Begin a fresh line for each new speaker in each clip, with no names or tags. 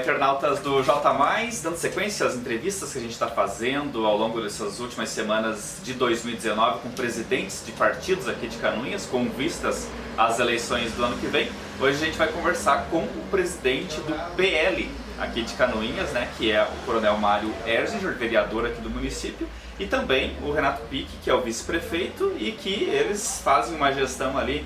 internautas do J+, dando sequência às entrevistas que a gente está fazendo ao longo dessas últimas semanas de 2019 com presidentes de partidos aqui de Canoinhas, com vistas às eleições do ano que vem. Hoje a gente vai conversar com o presidente do PL aqui de Canoinhas, né, que é o Coronel Mário Erzinger, vereador aqui do município, e também o Renato Pique, que é o vice-prefeito e que eles fazem uma gestão ali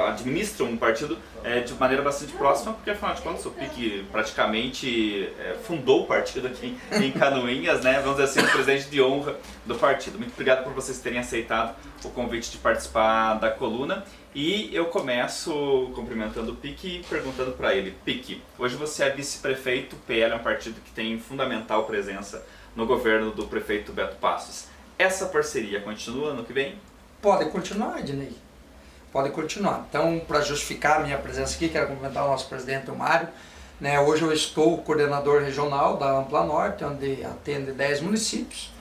administram um partido de maneira bastante próxima, porque afinal de contas o Pique praticamente fundou o partido aqui em Canoinhas, né? Vamos dizer assim, o presidente de honra do partido. Muito obrigado por vocês terem aceitado o convite de participar da coluna. E eu começo cumprimentando o Pique e perguntando para ele: Pique, hoje você é vice-prefeito, o PL é um partido que tem fundamental presença no governo do prefeito Beto Passos. Essa parceria continua ano que vem?
Pode continuar, Ednei. Pode continuar. Então, para justificar a minha presença aqui, quero cumprimentar o nosso presidente, o Mário. Né, hoje eu estou coordenador regional da Ampla Norte, onde atende 10 municípios.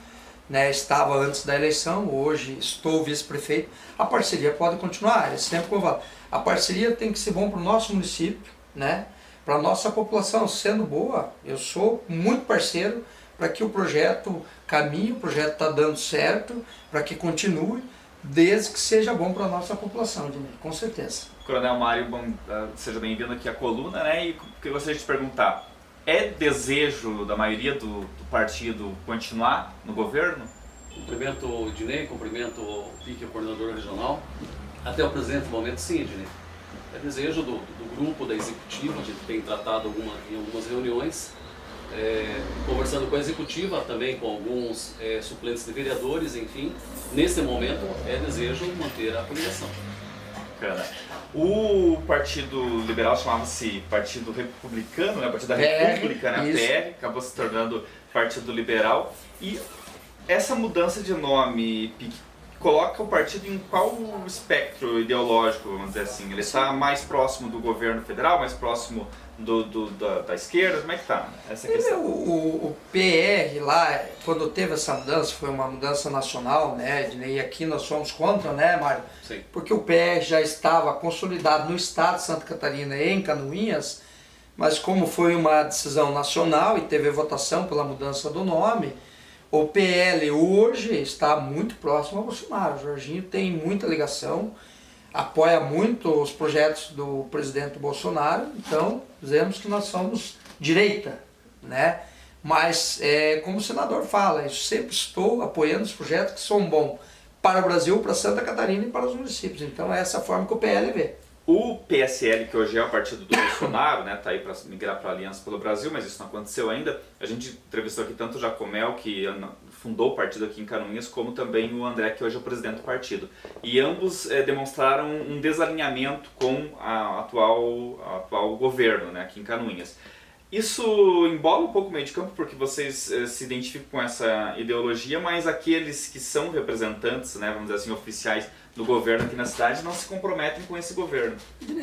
Né, estava antes da eleição, hoje estou vice-prefeito. A parceria pode continuar, é sempre como eu falo. A parceria tem que ser bom para o nosso município, né, para a nossa população. Sendo boa, eu sou muito parceiro para que o projeto caminhe, o projeto está dando certo, para que continue, desde que seja bom para a nossa população, Ednei, com certeza.
Coronel Mário, seja bem-vindo aqui à coluna, né? E eu gostaria de te perguntar, é desejo da maioria do partido continuar no governo?
Cumprimento o Ednei, cumprimento o Pique, o coordenador regional. Até o presente momento, sim, Ednei. É desejo do grupo, da executiva, a gente tem tratado em algumas reuniões, conversando com a executiva, também com alguns suplentes de vereadores, enfim. Nesse momento, é desejo manter a coligação.
Bacana. O Partido Liberal chamava-se Partido Republicano, né? O Partido da República, né? PR, acabou se tornando Partido Liberal. E essa mudança de nome, Pique, coloca o partido em qual espectro ideológico, vamos dizer assim? Ele está mais próximo do governo federal, mais próximo da esquerda? Como é que está essa questão?
O PR lá, quando teve essa mudança, foi uma mudança nacional, né, e aqui nós somos contra, né, Mário?
Sim.
Porque o PR já estava consolidado no estado de Santa Catarina e em Canoinhas, mas como foi uma decisão nacional e teve votação pela mudança do nome, o PL hoje está muito próximo ao Bolsonaro. O Jorginho tem muita ligação, apoia muito os projetos do presidente Bolsonaro, então dizemos que nós somos direita, né? Mas, como o senador fala, eu sempre estou apoiando os projetos que são bons para o Brasil, para Santa Catarina e para os municípios. Então é essa forma que o PL vê.
O PSL, que hoje é o partido do Bolsonaro, né, tá aí para migrar para a Aliança pelo Brasil, mas isso não aconteceu ainda. A gente entrevistou aqui tanto o Jacomel, que fundou o partido aqui em Canoinhas, como também o André, que hoje é o presidente do partido. E ambos demonstraram um desalinhamento com a atual governo, né, aqui em Canoinhas. Isso embola um pouco o meio de campo, porque vocês se identificam com essa ideologia, mas aqueles que são representantes, né, vamos dizer assim, oficiais do governo aqui na cidade não se comprometem com esse governo.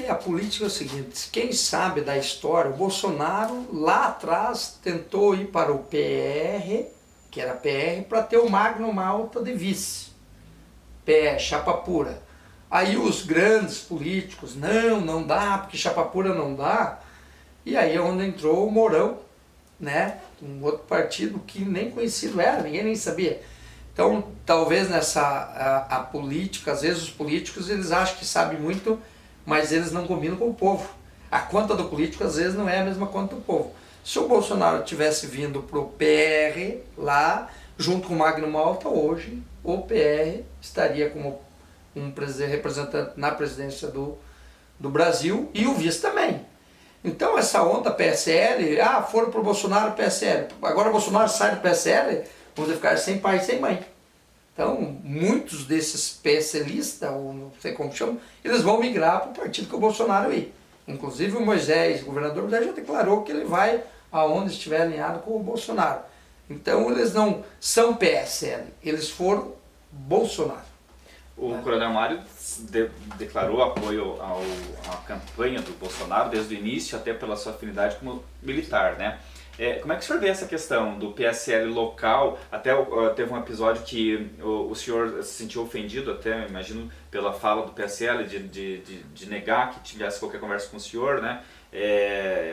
A política é o seguinte, quem sabe da história, o Bolsonaro lá atrás tentou ir para o PR, que era PR, para ter o Magno Malta de vice. PR, chapa pura. Aí os grandes políticos, não dá, porque chapa pura não dá. E aí é onde entrou o Mourão, né? Um outro partido que nem conhecido era, ninguém nem sabia. Então, talvez a política, às vezes os políticos eles acham que sabem muito, mas eles não combinam com o povo. A conta do político às vezes não é a mesma conta do povo. Se o Bolsonaro tivesse vindo para o PR lá, junto com o Magno Malta, hoje o PR estaria como um representante na presidência do Brasil e o vice também. Então essa onda PSL, foram para o Bolsonaro PSL, agora o Bolsonaro sai do PSL, vamos ficar sem pai e sem mãe. Então muitos desses PSListas, ou não sei como chamam, eles vão migrar para o partido que o Bolsonaro ir. Inclusive o Moisés, o governador Moisés, já declarou que ele vai aonde estiver alinhado com o Bolsonaro. Então eles não são PSL, eles foram Bolsonaro.
O Coronel Mário declarou apoio à campanha do Bolsonaro desde o início, até pela sua afinidade como militar, né? Como é que o senhor vê essa questão do PSL local? Até teve um episódio que o senhor se sentiu ofendido, até imagino, pela fala do PSL de negar que tivesse qualquer conversa com o senhor, né?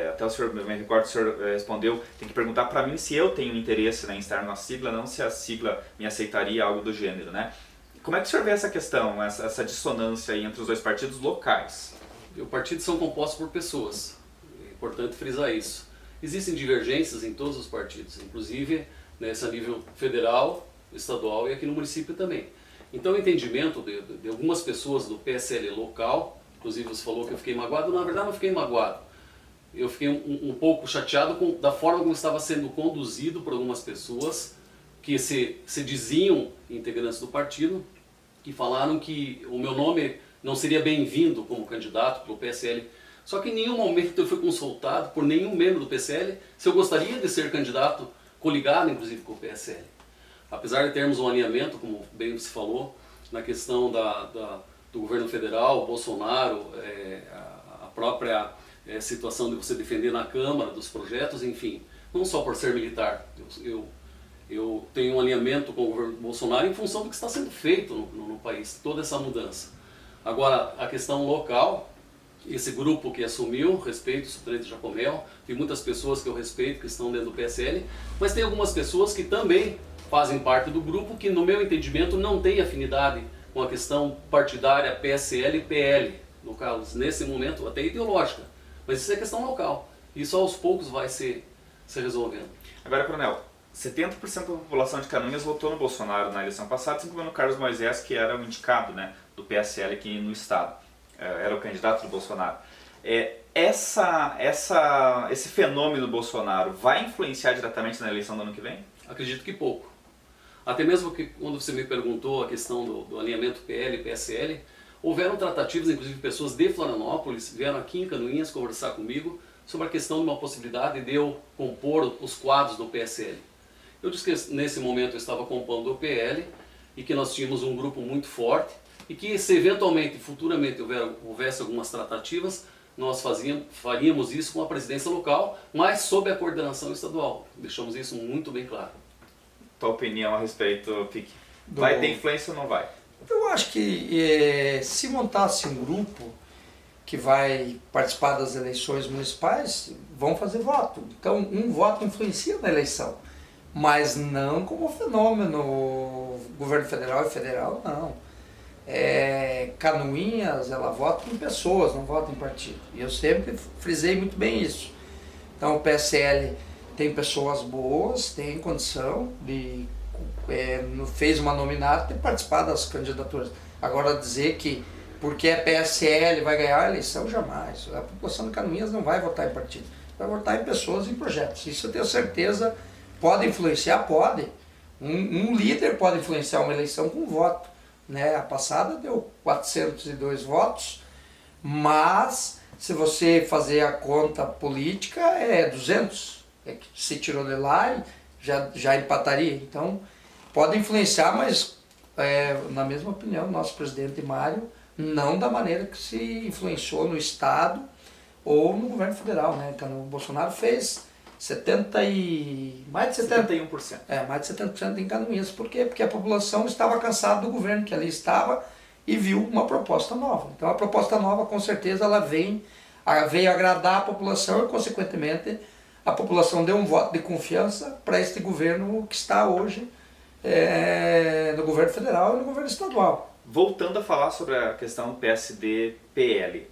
Até até o senhor, me recordo, o senhor respondeu, tem que perguntar para mim se eu tenho interesse, né, em estar na sigla, não se a sigla me aceitaria, algo do gênero, né? Como é que o senhor vê essa questão, essa dissonância aí entre os dois partidos locais?
Os partidos são compostos por pessoas, é importante frisar isso. Existem divergências em todos os partidos, inclusive nesse nível federal, estadual e aqui no município também. Então o entendimento de algumas pessoas do PSL local, inclusive você falou que eu fiquei magoado, na verdade não fiquei magoado. Eu fiquei um pouco chateado da forma como estava sendo conduzido por algumas pessoas que se diziam integrantes do partido, que falaram que o meu nome não seria bem-vindo como candidato pelo PSL. Só que em nenhum momento eu fui consultado por nenhum membro do PSL se eu gostaria de ser candidato coligado, inclusive, com o PSL. Apesar de termos um alinhamento, como bem se falou, na questão do governo federal, Bolsonaro, a própria situação de você defender na Câmara dos projetos, enfim, não só por ser militar. Eu tenho um alinhamento com o governo Bolsonaro em função do que está sendo feito no país, toda essa mudança. Agora, a questão local, esse grupo que assumiu, respeito o suplente Jacomel, tem muitas pessoas que eu respeito que estão dentro do PSL, mas tem algumas pessoas que também fazem parte do grupo que, no meu entendimento, não tem afinidade com a questão partidária PSL e PL, no caso, nesse momento, até ideológica. Mas isso é questão local. Isso aos poucos vai se resolvendo.
Agora, Coronel, 70% da população de Canoinhas votou no Bolsonaro na eleição passada, incluindo o Carlos Moisés, que era o indicado, né, do PSL aqui no estado. Era o candidato do Bolsonaro. Esse fenômeno Bolsonaro vai influenciar diretamente na eleição do ano que vem?
Acredito que pouco. Até mesmo que quando você me perguntou a questão do alinhamento PL e PSL, houveram tratativas, inclusive pessoas de Florianópolis vieram aqui em Canoinhas conversar comigo sobre a questão de uma possibilidade de eu compor os quadros do PSL. Eu disse que nesse momento eu estava compondo o PL e que nós tínhamos um grupo muito forte e que se eventualmente, futuramente houvesse algumas tratativas, nós faríamos isso com a presidência local, mas sob a coordenação estadual. Deixamos isso muito bem claro.
Tua opinião a respeito, Pique? Vai ter influência ou não vai?
Eu acho que se montasse um grupo que vai participar das eleições municipais, vão fazer voto. Então, um voto influencia na eleição, mas não como fenômeno governo federal e federal, não. Canoinhas, ela vota em pessoas, não vota em partido. E eu sempre frisei muito bem isso. Então o PSL tem pessoas boas, tem condição de fez uma nominata e participar das candidaturas. Agora dizer que porque é PSL vai ganhar a eleição, jamais. A população de Canoinhas não vai votar em partido, vai votar em pessoas e em projetos. Isso eu tenho certeza, pode influenciar, pode. Um líder pode influenciar uma eleição com voto. Né? A passada deu 402 votos, mas se você fazer a conta política é 200, que se tirou de lá e já empataria. Então pode influenciar, mas na mesma opinião, nosso presidente Mário, não da maneira que se influenciou no Estado ou no governo federal. Né? Então, o Bolsonaro fez mais de
71%.
Mais de 70% em Canoinhas. Por quê? Porque a população estava cansada do governo que ali estava e viu uma proposta nova. Então a proposta nova, com certeza, ela veio agradar a população e, consequentemente, a população deu um voto de confiança para este governo que está hoje no governo federal e no governo estadual.
Voltando a falar sobre a questão PSD-PL,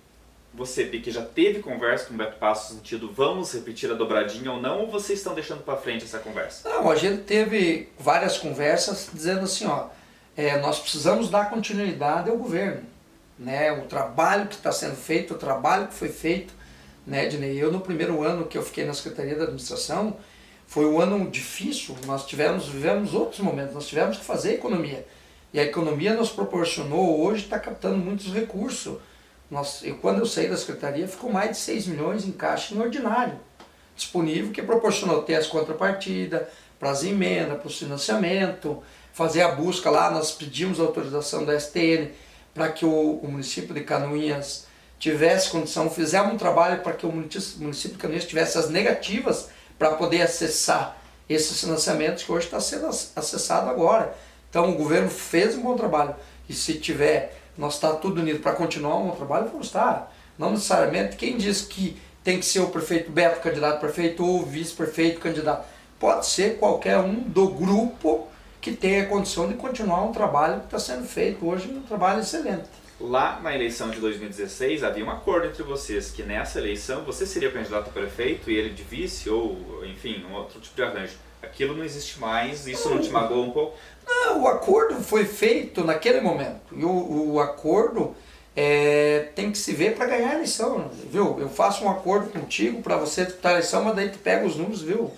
você, Pique, já teve conversa com o Beto Passos no sentido vamos repetir a dobradinha ou não, ou vocês estão deixando para frente essa conversa?
Não, a gente teve várias conversas dizendo assim, nós precisamos dar continuidade ao governo, né? O trabalho que está sendo feito, o trabalho que foi feito, né, Ednei? Eu no primeiro ano que eu fiquei na Secretaria da Administração, foi um ano difícil, vivemos outros momentos, nós tivemos que fazer economia. E a economia nos proporcionou, hoje está captando muitos recursos. Quando eu saí da Secretaria, ficou mais de 6 milhões em caixa em ordinário disponível, que proporcionou ter as contrapartidas, para as emendas, para o financiamento, fazer a busca lá, nós pedimos a autorização da STN para que o município de Canoinhas tivesse condição, fizemos um trabalho para que o município de Canoinhas tivesse as negativas para poder acessar esses financiamentos que hoje está sendo acessado agora. Então o governo fez um bom trabalho e se tiver, nós está tudo unido para continuar um bom trabalho, vamos estar. Não necessariamente, quem diz que tem que ser o prefeito Beto candidato a prefeito ou o vice-prefeito candidato. Pode ser qualquer um do grupo que tenha condição de continuar um trabalho que está sendo feito hoje, um trabalho excelente.
Lá na eleição de 2016 havia um acordo entre vocês que nessa eleição você seria o candidato a prefeito e ele de vice ou, enfim, um outro tipo de arranjo. Aquilo não existe mais, isso não te magoou um pouco?
Não, o acordo foi feito naquele momento. E o acordo tem que se ver para ganhar a eleição, viu? Eu faço um acordo contigo para você disputar a eleição, mas daí tu pega os números, viu?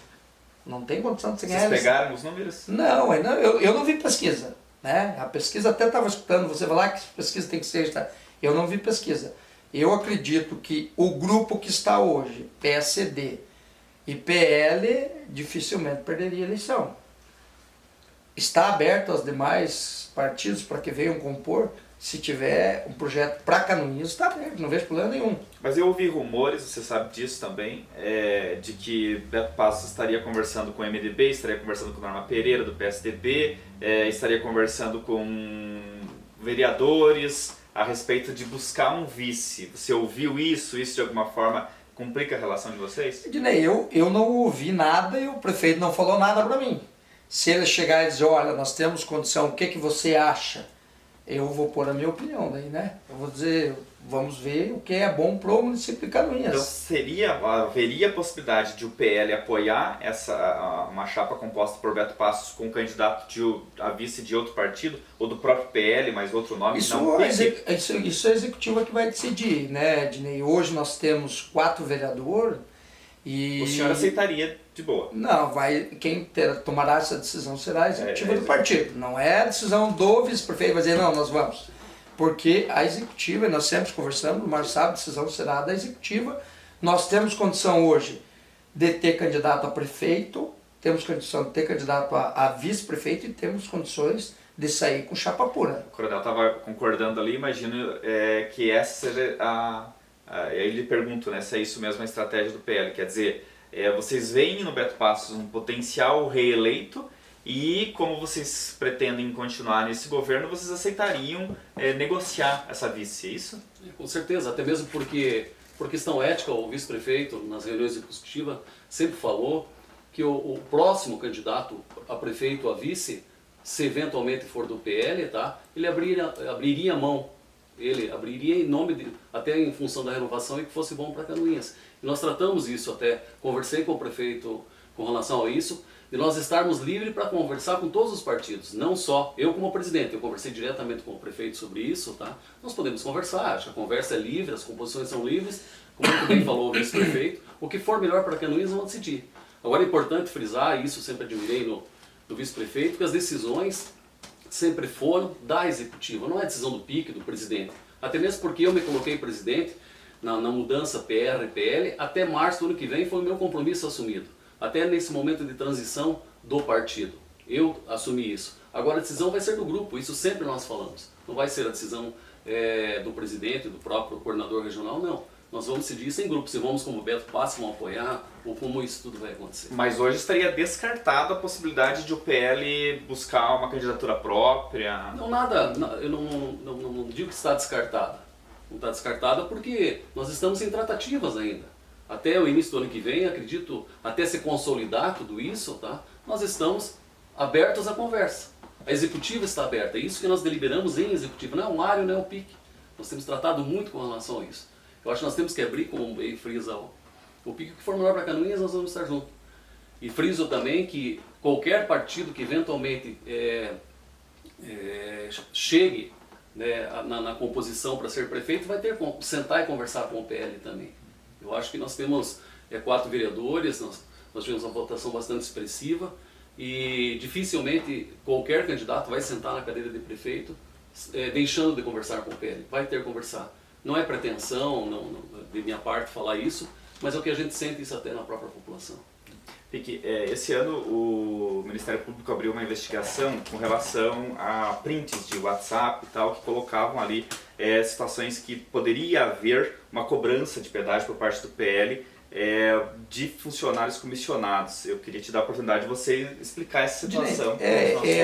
Não tem condição de você ganhar a eleição.
Vocês pegaram os números?
Não, eu não vi pesquisa. Né? A pesquisa até estava escutando você falar que pesquisa tem que ser. Tá? Eu não vi pesquisa. Eu acredito que o grupo que está hoje, PSD e PL, dificilmente perderia a eleição. Está aberto aos demais partidos para que venham compor. Se tiver um projeto para Canoinhas, está aberto, não vejo problema nenhum.
Mas eu ouvi rumores, você sabe disso também, de que Beto Passos estaria conversando com o MDB, estaria conversando com Norma Pereira do PSDB, estaria conversando com vereadores a respeito de buscar um vice. Você ouviu isso? Isso de alguma forma complica a relação de vocês?
Ednei, eu não ouvi nada e o prefeito não falou nada para mim. Se ele chegar e dizer, olha, nós temos condição, o que você acha? Eu vou pôr a minha opinião daí, né? Eu vou dizer, vamos ver o que é bom para o município de Canoinhas.
Então haveria a possibilidade de o PL apoiar uma chapa composta por Beto Passos com um candidato a vice de outro partido, ou do próprio PL, mas outro nome?
Isso é a executiva que vai decidir, né, Ednei? Hoje nós temos 4 vereadores e...
O senhor aceitaria de boa?
Não, quem tomará essa decisão será a executiva do partido. Não é a decisão do vice-prefeito, vai dizer, não, nós vamos. Porque a executiva, nós sempre conversamos, o Mário sabe, a decisão será da executiva. Nós temos condição hoje de ter candidato a prefeito, temos condição de ter candidato a vice-prefeito e temos condições de sair com chapa pura.
O coronel estava concordando ali, imagino que essa seja eu lhe pergunto, né, se é isso mesmo a estratégia do PL, quer dizer, vocês veem no Beto Passos um potencial reeleito e como vocês pretendem continuar nesse governo, vocês aceitariam negociar essa vice, é isso?
Com certeza, até mesmo porque, por questão ética, o vice-prefeito, nas reuniões executivas, sempre falou que o próximo candidato a prefeito, a vice, se eventualmente for do PL, tá, ele abriria mão. Ele abriria em nome até em função da renovação e que fosse bom para Canoinhas. E nós tratamos isso até, conversei com o prefeito com relação a isso, de nós estarmos livres para conversar com todos os partidos, não só eu como presidente, eu conversei diretamente com o prefeito sobre isso, tá? Nós podemos conversar, acho que a conversa é livre, as composições são livres, como muito bem falou o vice-prefeito, o que for melhor para Canoinhas vamos decidir. Agora é importante frisar, e isso eu sempre admirei no vice-prefeito, que as decisões sempre foram da executiva, não é decisão do PIC, do presidente. Até mesmo porque eu me coloquei presidente na mudança PR e PL, até março do ano que vem foi o meu compromisso assumido. Até nesse momento de transição do partido. Eu assumi isso. Agora a decisão vai ser do grupo, isso sempre nós falamos. Não vai ser a decisão do presidente, do próprio coordenador regional, não. Nós vamos decidir isso em grupo, se vamos como Beto Passos, vamos apoiar, ou como isso tudo vai acontecer.
Mas hoje estaria descartada a possibilidade de o PL buscar uma candidatura própria?
Não, nada, eu não digo que está descartada. Não está descartada porque nós estamos em tratativas ainda. Até o início do ano que vem, acredito, até se consolidar tudo isso, tá? Nós estamos abertos à conversa. A executiva está aberta, é isso que nós deliberamos em executiva, não é um área, não é um PIC. Nós temos tratado muito com relação a isso. Eu acho que nós temos que abrir, como bem frisa o PIC, que for melhor para Canoinhas, nós vamos estar juntos. E friso também que qualquer partido que eventualmente chegue, né, na composição para ser prefeito vai ter que sentar e conversar com o PL também. Eu acho que nós temos 4 vereadores, nós tivemos uma votação bastante expressiva e dificilmente qualquer candidato vai sentar na cadeira de prefeito deixando de conversar com o PL. Vai ter que conversar. Não é pretensão de minha parte falar isso, mas é o que a gente sente isso até na própria população.
Pique, esse ano o Ministério Público abriu uma investigação com relação a prints de WhatsApp e tal, que colocavam ali situações que poderia haver uma cobrança de pedágio por parte do PL de funcionários comissionados. Eu queria te dar a oportunidade de você explicar essa situação.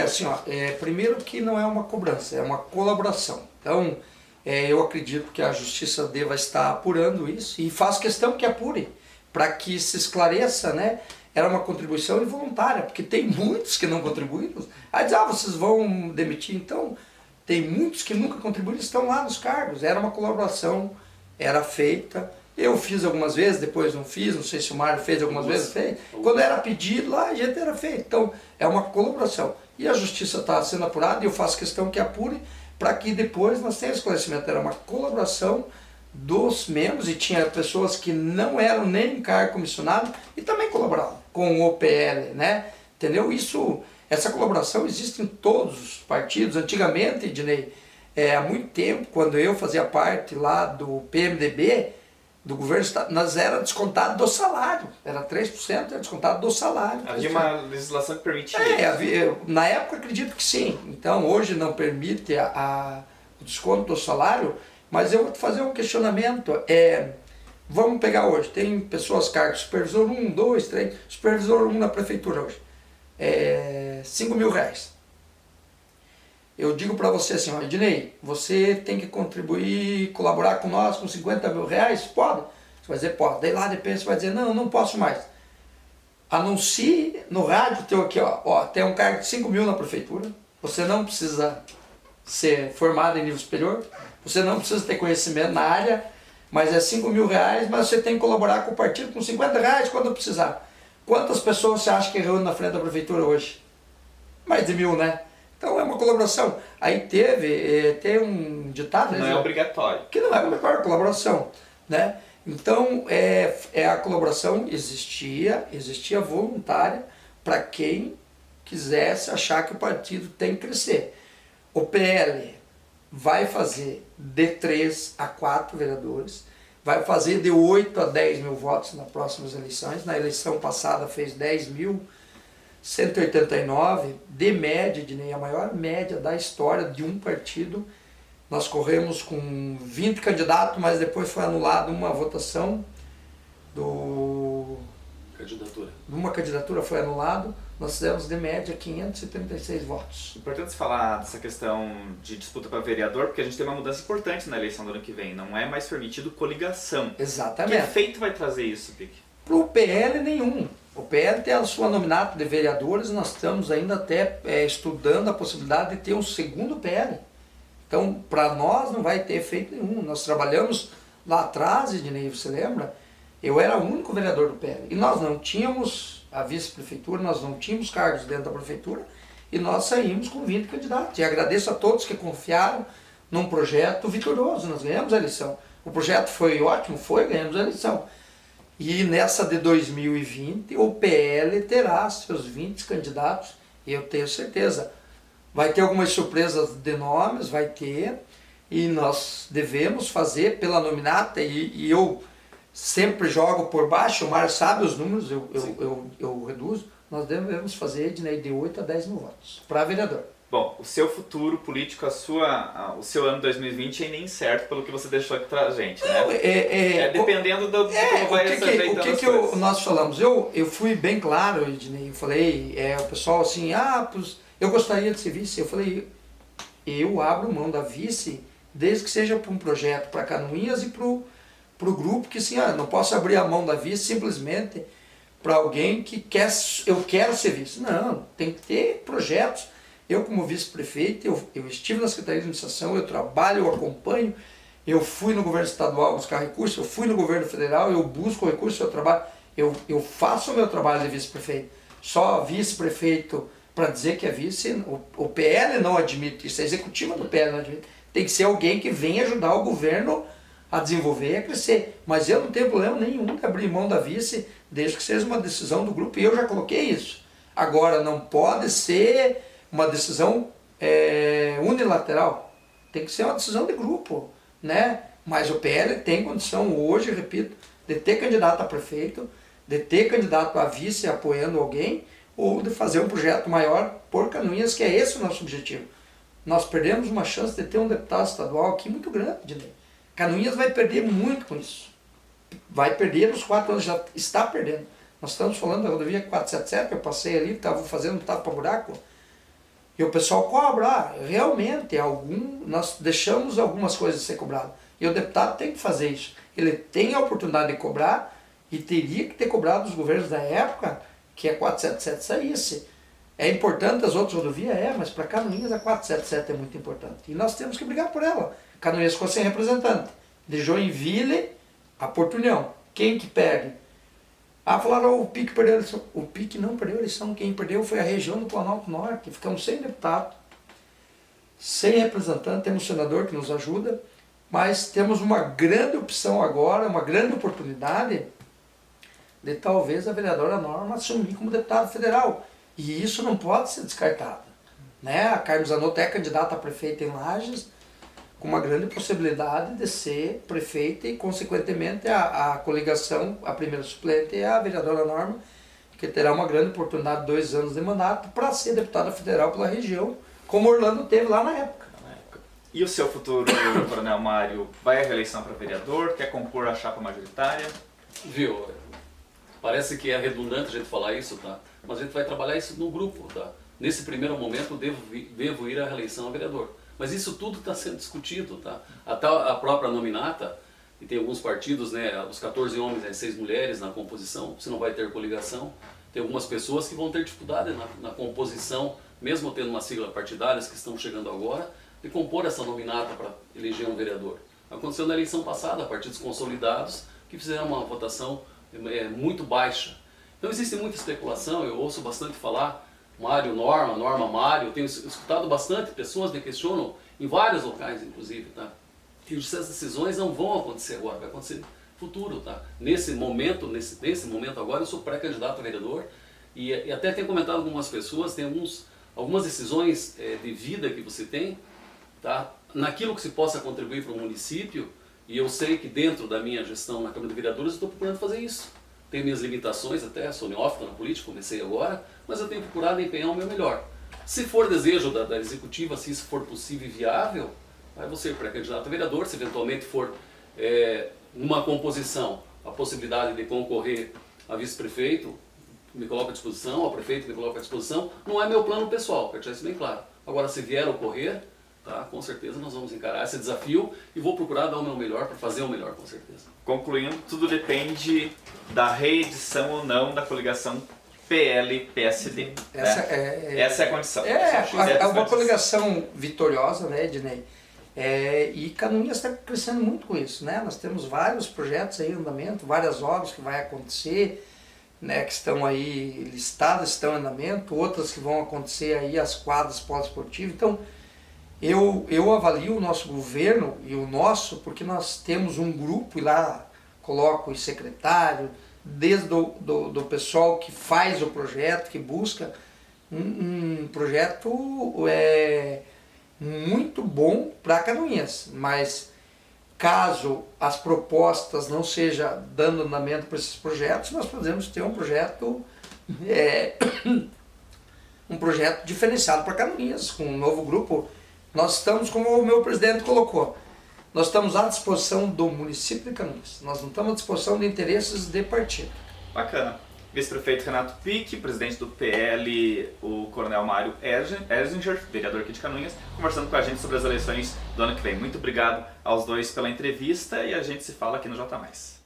Assim, ó, primeiro que não é uma cobrança, é uma colaboração. Então, Eu acredito que a Justiça deva estar apurando isso e faço questão que apure, para que se esclareça, né? Era uma contribuição involuntária, porque tem muitos que não contribuíram. Aí diz, vocês vão demitir, então tem muitos que nunca contribuíram, estão lá nos cargos. Era uma colaboração, era feita. Eu fiz algumas vezes, depois não fiz, não sei se o Mário fez algumas vezes, fez. Quando era pedido lá, a gente era feito. Então, é uma colaboração. E a Justiça está sendo apurada e eu faço questão que apure para que depois nós tenhamos esclarecimento. Era uma colaboração dos membros e tinha pessoas que não eram nem cargo comissionado e também colaboravam com o PL, né? Entendeu? Essa colaboração existe em todos os partidos. Antigamente, Ednei, há muito tempo, quando eu fazia parte lá do PMDB, do governo, nós era descontado do salário, era 3%, era descontado do salário.
Havia uma legislação que permitia
na época acredito que sim, então hoje não permite o desconto do salário, mas eu vou te fazer um questionamento, vamos pegar hoje, tem pessoas cargos, supervisor 1, 2, 3, supervisor 1 na prefeitura hoje, R$5.000. Eu digo para você assim, Ednei, você tem que contribuir, colaborar com nós com R$50.000? Pode? Você vai dizer, pode. Daí lá depois você vai dizer, não posso mais. Anuncie no rádio teu aqui, tem um cargo de 5.000 na prefeitura, você não precisa ser formado em nível superior, você não precisa ter conhecimento na área, mas é R$5.000, mas você tem que colaborar com o partido com R$50 quando precisar. Quantas pessoas você acha que reúne na frente da prefeitura hoje? Mais de 1.000, né? Então é uma colaboração. Aí tem um ditado...
Não é obrigatório.
Que não é obrigatório, colaboração. Né? Então a colaboração existia voluntária para quem quisesse achar que o partido tem que crescer. O PL vai fazer de 3 a 4 vereadores, vai fazer de 8 a 10 mil votos nas próximas eleições. Na eleição passada fez 10.189 de média, a maior média da história de um partido. Nós corremos com 20 candidatos, mas depois foi anulada uma votação de uma candidatura foi anulado. Nós fizemos de média 536 votos.
Importante falar dessa questão de disputa para vereador, porque a gente tem uma mudança importante na eleição do ano que vem. Não é mais permitido coligação.
Exatamente.
Que efeito vai trazer isso, Pique?
Para o PL nenhum. O PL tem a sua nominato de vereadores, nós estamos ainda até estudando a possibilidade de ter um segundo PL. Então, para nós não vai ter efeito nenhum. Nós trabalhamos lá atrás, Ednei, você lembra? Eu era o único vereador do PL. E nós não tínhamos a vice-prefeitura, nós não tínhamos cargos dentro da prefeitura, e nós saímos com 20 candidatos. E agradeço a todos que confiaram num projeto vitorioso. Nós ganhamos a eleição. O projeto foi ótimo, ganhamos a eleição. E nessa de 2020, o PL terá seus 20 candidatos, e eu tenho certeza. Vai ter algumas surpresas de nomes, vai ter, e nós devemos fazer pela nominata, e eu sempre jogo por baixo, o Mário sabe os números, eu reduzo, nós devemos fazer de 8 a 10 mil votos para vereador.
Bom, o seu futuro político, o seu ano 2020 é ainda incerto pelo que você deixou aqui pra gente, né? Dependendo de como vai se ajeitando as coisas.
Nós falamos, eu fui bem claro, Ednei, eu falei, o pessoal assim, eu gostaria de ser vice, eu falei, eu abro mão da vice, desde que seja para um projeto para Canoinhas e para o grupo, que assim, não posso abrir a mão da vice simplesmente para alguém que eu quero ser vice. Não, tem que ter projetos. Eu, como vice-prefeito, eu estive na Secretaria de Administração, eu trabalho, eu acompanho, eu fui no governo estadual buscar recursos, eu fui no governo federal, eu busco recursos, eu trabalho, eu faço o meu trabalho de vice-prefeito. Só vice-prefeito para dizer que é vice, o PL não admite isso, a executiva do PL não admite. Tem que ser alguém que venha ajudar o governo a desenvolver e a crescer. Mas eu não tenho problema nenhum de abrir mão da vice, desde que seja uma decisão do grupo, e eu já coloquei isso. Agora, não pode ser uma decisão unilateral, tem que ser uma decisão de grupo, né? Mas o PL tem condição hoje, repito, de ter candidato a prefeito, de ter candidato a vice apoiando alguém, ou de fazer um projeto maior por Canoinhas, que é esse o nosso objetivo. Nós perdemos uma chance de ter um deputado estadual aqui muito grande, né? Canoinhas vai perder muito com isso. Vai perder nos 4 anos, já está perdendo. Nós estamos falando da rodovia 477, que eu passei ali, estava fazendo um tapa-buraco. E o pessoal cobra, realmente, nós deixamos algumas coisas ser cobradas. E o deputado tem que fazer isso. Ele tem a oportunidade de cobrar e teria que ter cobrado os governos da época que a 477 saísse. É importante as outras rodovias? Mas para Canoinhas a 477 é muito importante. E nós temos que brigar por ela. Canoinhas ficou sem representante. De Joinville a Porto União. Quem que perde? Falaram, o PIC perdeu a eleição. O PIC não perdeu a eleição. Quem perdeu foi a região do Planalto Norte. Ficamos sem deputado, sem representante. Temos um senador que nos ajuda. Mas temos uma grande opção agora, uma grande oportunidade de talvez a vereadora Norma assumir como deputada federal. E isso não pode ser descartado. Né? A Carmen Zanotto é candidata a prefeita em Lages, com uma grande possibilidade de ser prefeita e, consequentemente, a coligação, a primeira suplente é a vereadora Norma, que terá uma grande oportunidade de 2 anos de mandato para ser deputada federal pela região, como Orlando teve lá na época.
E o seu futuro, Coronel Mário, vai à reeleição para vereador? Quer compor a chapa majoritária?
Viu? Parece que é redundante a gente falar isso, tá? Mas a gente vai trabalhar isso no grupo, tá? Nesse primeiro momento devo ir à reeleição a vereador. Mas isso tudo está sendo discutido, tá? Até a própria nominata, e tem alguns partidos, né? Os 14 homens e 6 mulheres na composição, você não vai ter coligação. Tem algumas pessoas que vão ter dificuldade na composição, mesmo tendo uma sigla partidária, que estão chegando agora, de compor essa nominata para eleger um vereador. Aconteceu na eleição passada, partidos consolidados que fizeram uma votação muito baixa. Então existe muita especulação, eu ouço bastante falar Mário Norma, Norma Mário, tenho escutado bastante pessoas me questionam em vários locais, inclusive, tá? Que essas decisões não vão acontecer agora, vai acontecer no futuro, tá? Nesse momento agora eu sou pré-candidato a vereador e até tenho comentado com algumas pessoas, tem algumas decisões de vida que você tem, tá? Naquilo que se possa contribuir para o município, e eu sei que dentro da minha gestão na Câmara de Vereadores eu estou procurando fazer isso. Tenho minhas limitações até, sou neófito na política, comecei agora, mas eu tenho procurado empenhar o meu melhor. Se for desejo da executiva, se isso for possível e viável, aí você pré-candidato a vereador, se eventualmente for numa composição a possibilidade de concorrer a vice-prefeito, me coloco à disposição, ao prefeito me coloco à disposição, não é meu plano pessoal, para deixar isso bem claro. Agora, se vier a ocorrer, tá, com certeza nós vamos encarar esse desafio e vou procurar dar o meu melhor para fazer o melhor, com certeza.
Concluindo, tudo depende da reedição ou não da coligação PL-PSD.
Essa
é a condição.
É uma coligação vitoriosa, né, Ednei? E Canoinhas está crescendo muito com isso, né? Nós temos vários projetos aí em andamento, várias obras que vai acontecer, né, que estão aí listadas, estão em andamento, outras que vão acontecer aí, as quadras pós-esportivas. Então, eu avalio o nosso governo e o nosso, porque nós temos um grupo e lá coloco os secretários, desde do pessoal que faz o projeto, que busca um projeto muito bom para Canoinhas, mas caso as propostas não sejam dando andamento para esses projetos, nós podemos ter um projeto diferenciado para Canoinhas, com um novo grupo. Nós estamos, como o meu presidente colocou, nós estamos à disposição do município de Canoinhas. Nós não estamos à disposição de interesses de partido.
Bacana. Vice-prefeito Renato Pique, presidente do PL, o Coronel Mário Erzinger, vereador aqui de Canoinhas, conversando com a gente sobre as eleições do ano que vem. Muito obrigado aos dois pela entrevista e a gente se fala aqui no J+.